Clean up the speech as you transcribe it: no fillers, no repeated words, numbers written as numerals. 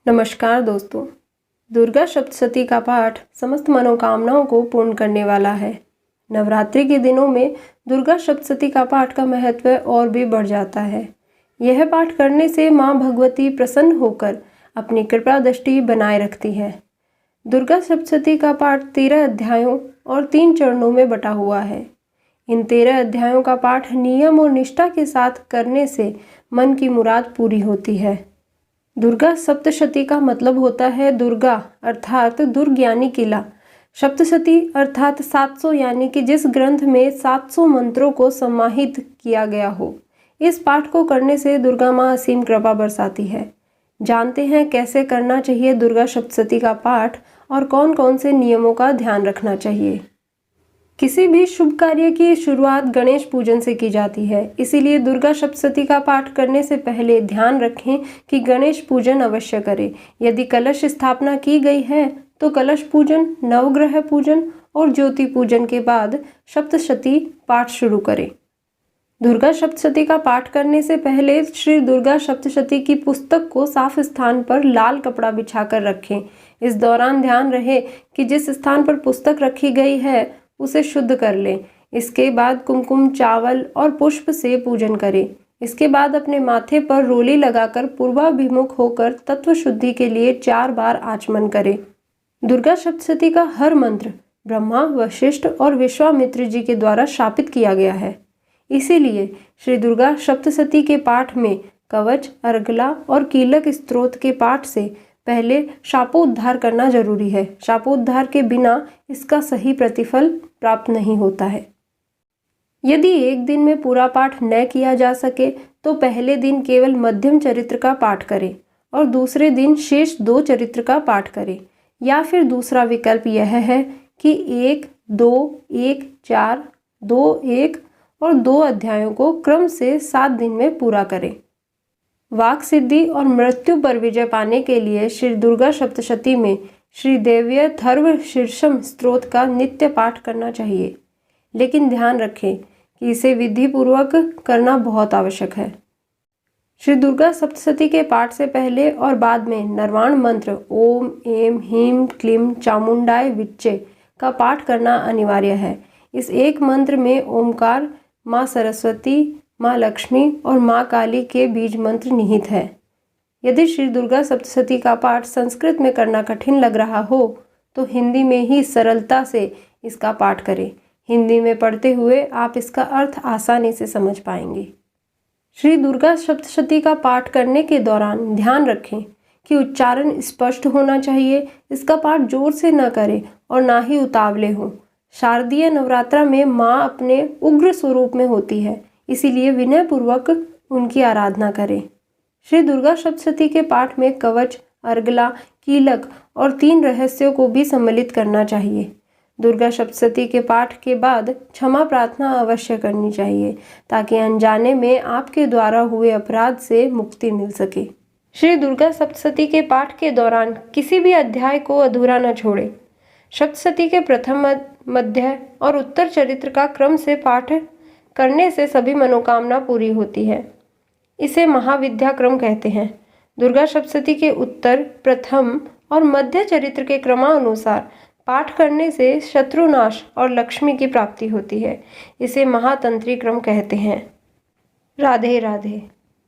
नमस्कार दोस्तों। दुर्गा सप्तशती का पाठ समस्त मनोकामनाओं को पूर्ण करने वाला है। नवरात्रि के दिनों में दुर्गा सप्तशती का पाठ का महत्व और भी बढ़ जाता है। यह पाठ करने से मां भगवती प्रसन्न होकर अपनी कृपा दृष्टि बनाए रखती है। दुर्गा सप्तशती का पाठ 13 अध्यायों और 3 चरणों में बटा हुआ है। इन 13 अध्यायों का पाठ नियम और निष्ठा के साथ करने से मन की मुराद पूरी होती है। दुर्गा सप्तशती का मतलब होता है दुर्गा अर्थात दुर्ग यानी किला, सप्तशती अर्थात 700 यानी कि जिस ग्रंथ में 700 मंत्रों को समाहित किया गया हो। इस पाठ को करने से दुर्गा माँ असीम कृपा बरसाती है। जानते हैं कैसे करना चाहिए दुर्गा सप्तशती का पाठ और कौन कौन से नियमों का ध्यान रखना चाहिए। किसी भी शुभ कार्य की शुरुआत गणेश पूजन से की जाती है, इसीलिए दुर्गा सप्तशती का पाठ करने से पहले ध्यान रखें कि गणेश पूजन अवश्य करें। यदि कलश स्थापना की गई है तो कलश पूजन, नवग्रह पूजन और ज्योति पूजन के बाद सप्तशती पाठ शुरू करें। दुर्गा सप्तशती का पाठ करने से पहले श्री दुर्गा सप्तशती की पुस्तक को साफ स्थान पर लाल कपड़ा बिछाकर रखें। इस दौरान ध्यान रहे कि जिस स्थान पर पुस्तक रखी गई है उसे शुद्ध कर लें। इसके बाद कुमकुम, चावल और पुष्प से पूजन करें। इसके बाद अपने माथे पर रोली लगाकर पूर्वाभिमुख होकर तत्व शुद्धि के लिए 4 बार आचमन करें। दुर्गा सप्तशती का हर मंत्र ब्रह्मा, वशिष्ठ और विश्वामित्र जी के द्वारा शापित किया गया है। इसीलिए श्री दुर्गा सप्तशती के पाठ में कवच, अर्गला और कीलक स्तोत्र के पाठ से पहले शापोद्धार करना जरूरी है। शापोद्धार के बिना इसका सही प्रतिफल प्राप्त नहीं होता है। यदि एक दिन में पूरा पाठ न किया जा सके तो पहले दिन केवल मध्यम चरित्र का पाठ करें और दूसरे दिन शेष 2 चरित्र का पाठ करें। या फिर दूसरा विकल्प यह है कि 1, 2, 1, 4, 2, 1 और 2 अध्यायों को क्रम से 7 दिन में पूरा करें। वाक सिद्धि और मृत्यु पर विजय पाने के लिए श्री दुर्गा सप्तशती में श्री देव्य थर्व शीर्षम स्तोत्र का नित्य पाठ करना चाहिए, लेकिन ध्यान रखें कि इसे विधि पूर्वक करना बहुत आवश्यक है। श्री दुर्गा सप्तशती के पाठ से पहले और बाद में नर्वाण मंत्र ओम ऐं ह्रीं क्लीं चामुंडाय विच्चे का पाठ करना अनिवार्य है। इस एक मंत्र में ओमकार, माँ सरस्वती, माँ लक्ष्मी और माँ काली के बीज मंत्र निहित है। यदि श्री दुर्गा सप्तशती का पाठ संस्कृत में करना कठिन लग रहा हो तो हिंदी में ही सरलता से इसका पाठ करें। हिंदी में पढ़ते हुए आप इसका अर्थ आसानी से समझ पाएंगे। श्री दुर्गा सप्तशती का पाठ करने के दौरान ध्यान रखें कि उच्चारण स्पष्ट होना चाहिए। इसका पाठ जोर से न करें और ना ही उतावले हों। शारदीय नवरात्रा में माँ अपने उग्र स्वरूप में होती है, इसीलिए विनय पूर्वक उनकी आराधना करें। श्री दुर्गा सप्तशती के पाठ में कवच, अर्गला, कीलक और 3 रहस्यों को भी सम्मिलित करना चाहिए। दुर्गा सप्तशती के पाठ के बाद क्षमा प्रार्थना अवश्य करनी चाहिए ताकि अनजाने में आपके द्वारा हुए अपराध से मुक्ति मिल सके। श्री दुर्गा सप्तशती के पाठ के दौरान किसी भी अध्याय को अधूरा न छोड़ें। सप्तशती के प्रथम, मध्य और उत्तर चरित्र का क्रम से पाठ करने से सभी मनोकामना पूरी होती है। इसे महाविद्या क्रम कहते हैं। दुर्गा सप्तशती के उत्तर, प्रथम और मध्य चरित्र के क्रमानुसार पाठ करने से शत्रुनाश और लक्ष्मी की प्राप्ति होती है। इसे महातंत्री क्रम कहते हैं। राधे राधे।